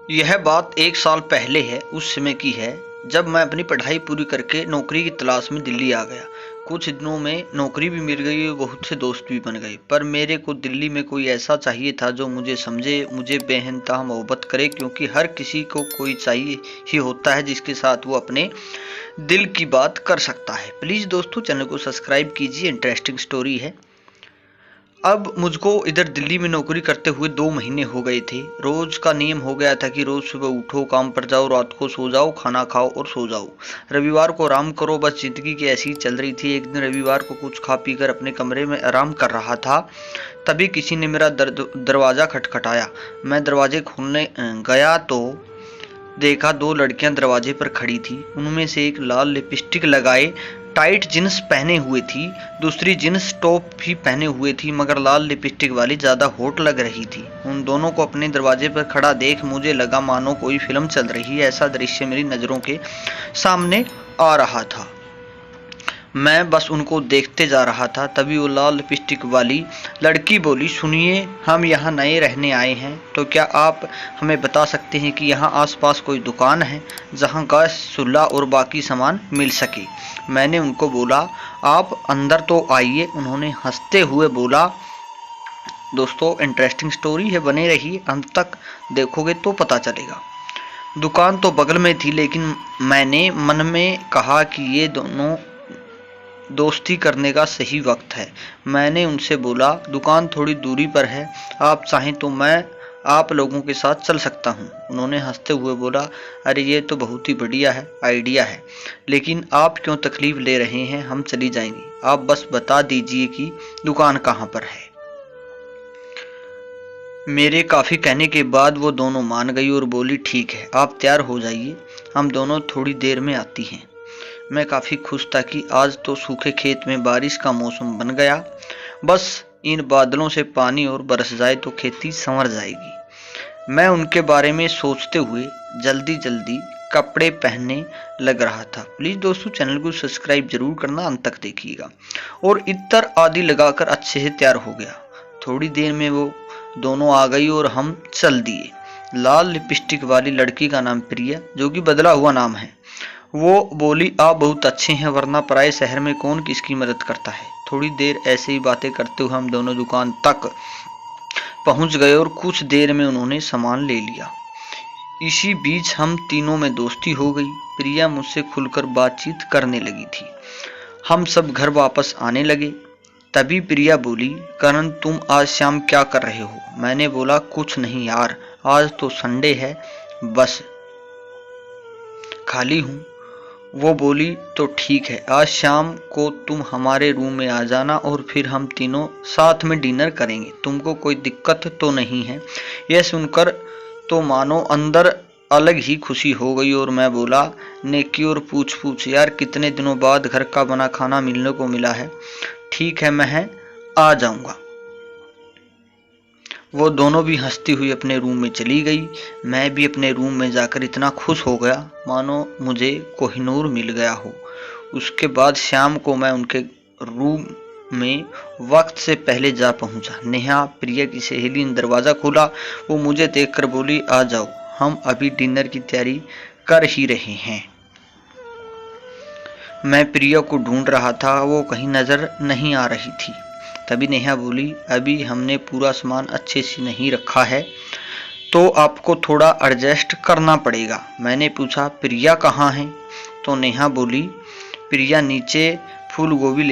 यह बात 1 साल पहले है। उस समय की है जब मैं अपनी पढ़ाई पूरी करके नौकरी की तलाश में दिल्ली आ गया। कुछ दिनों में नौकरी भी मिल गई और बहुत से दोस्त भी बन गए। पर मेरे को दिल्ली में कोई ऐसा चाहिए था जो मुझे समझे, मुझे बेइंतहा मोहब्बत करे, क्योंकि हर किसी को कोई चाहिए ही होता है जिसके साथ वो अपने दिल की बात कर सकता है। प्लीज़ दोस्तों चैनल को सब्सक्राइब कीजिए, इंटरेस्टिंग स्टोरी है। अब मुझको इधर दिल्ली में नौकरी करते हुए 2 महीने हो गए थे। रोज का नियम हो गया था कि रोज सुबह उठो, काम पर जाओ, रात को सो जाओ, खाना खाओ और सो जाओ। रविवार को आराम करो। बस जिंदगी की ऐसी ही चल रही थी। एक दिन रविवार को कुछ खा पी कर अपने कमरे में आराम कर रहा था, तभी किसी ने मेरा दरवाज़ा खटखटाया। मैं दरवाजे खोलने गया तो देखा 2 लड़कियां दरवाजे पर खड़ी थी। उनमें से एक लाल लिपस्टिक लगाए टाइट जींस पहने हुए थी, दूसरी जींस टॉप भी पहने हुए थी, मगर लाल लिपस्टिक वाली ज़्यादा हॉट लग रही थी। उन दोनों को अपने दरवाजे पर खड़ा देख मुझे लगा मानो कोई फिल्म चल रही है। ऐसा दृश्य मेरी नज़रों के सामने आ रहा था। मैं बस उनको देखते जा रहा था। तभी वो लाल लिपस्टिक वाली लड़की बोली, सुनिए, हम यहाँ नए रहने आए हैं, तो क्या आप हमें बता सकते हैं कि यहाँ आसपास कोई दुकान है जहाँ गैस, चूल्हा और बाकी सामान मिल सके? मैंने उनको बोला, आप अंदर तो आइए। उन्होंने हंसते हुए बोला, दोस्तों इंटरेस्टिंग स्टोरी है, बने रहिए, अंत तक देखोगे तो पता चलेगा। दुकान तो बगल में थी, लेकिन मैंने मन में कहा कि ये दोनों दोस्ती करने का सही वक्त है। मैंने उनसे बोला, दुकान थोड़ी दूरी पर है, आप चाहें तो मैं आप लोगों के साथ चल सकता हूँ। उन्होंने हंसते हुए बोला, अरे ये तो बहुत ही बढ़िया है, आइडिया है, लेकिन आप क्यों तकलीफ ले रहे हैं? हम चली जाएंगे, आप बस बता दीजिए कि दुकान कहाँ पर है। मेरे काफ़ी कहने के बाद वो दोनों मान गई और बोली, ठीक है, आप तैयार हो जाइए, हम दोनों थोड़ी देर में आती हैं। मैं काफ़ी खुश था कि आज तो सूखे खेत में बारिश का मौसम बन गया। बस इन बादलों से पानी और बरस जाए तो खेती संवर जाएगी। मैं उनके बारे में सोचते हुए जल्दी जल्दी कपड़े पहनने लग रहा था। प्लीज़ दोस्तों चैनल को सब्सक्राइब जरूर करना, अंत तक देखिएगा। और इत्र आदि लगाकर अच्छे से तैयार हो गया। थोड़ी देर में वो दोनों आ गई और हम चल दिए। लाल लिपस्टिक वाली लड़की का नाम प्रिया, जो कि बदला हुआ नाम है। वो बोली, आप बहुत अच्छे हैं, वरना पराए शहर में कौन किसकी मदद करता है। थोड़ी देर ऐसे ही बातें करते हुए हम दोनों दुकान तक पहुंच गए और कुछ देर में उन्होंने सामान ले लिया। इसी बीच हम तीनों में दोस्ती हो गई। प्रिया मुझसे खुलकर बातचीत करने लगी थी। हम सब घर वापस आने लगे। तभी प्रिया बोली, करण तुम आज शाम क्या कर रहे हो? मैंने बोला, कुछ नहीं यार, आज तो संडे है, बस खाली हूँ। वो बोली, तो ठीक है, आज शाम को तुम हमारे रूम में आ जाना और फिर हम तीनों साथ में डिनर करेंगे। तुमको कोई दिक्कत तो नहीं है? यह सुनकर तो मानो अंदर अलग ही खुशी हो गई। और मैं बोला, नेकी और पूछ पूछ यार, कितने दिनों बाद घर का बना खाना मिलने को मिला है। ठीक है, मैं आ जाऊंगा। वो दोनों भी हंसती हुई अपने रूम में चली गई। मैं भी अपने रूम में जाकर इतना खुश हो गया मानो मुझे कोहिनूर मिल गया हो। उसके बाद शाम को मैं उनके रूम में वक्त से पहले जा पहुंचा। नेहा, प्रिया की सहेली, ने दरवाज़ा खोला। वो मुझे देखकर बोली, आ जाओ, हम अभी डिनर की तैयारी कर ही रहे हैं। मैं प्रिया को ढूंढ रहा था, वो कहीं नज़र नहीं आ रही थी। तभी नेहा बोली, अभी हमने पूरा सामान अच्छे से नहीं रखा है, तो आपको थोड़ा एडजस्ट करना पड़ेगा। मैंने पूछा, प्रिया कहाँ है? तो नेहा बोली, प्रिया नीचे फूल गोभी ले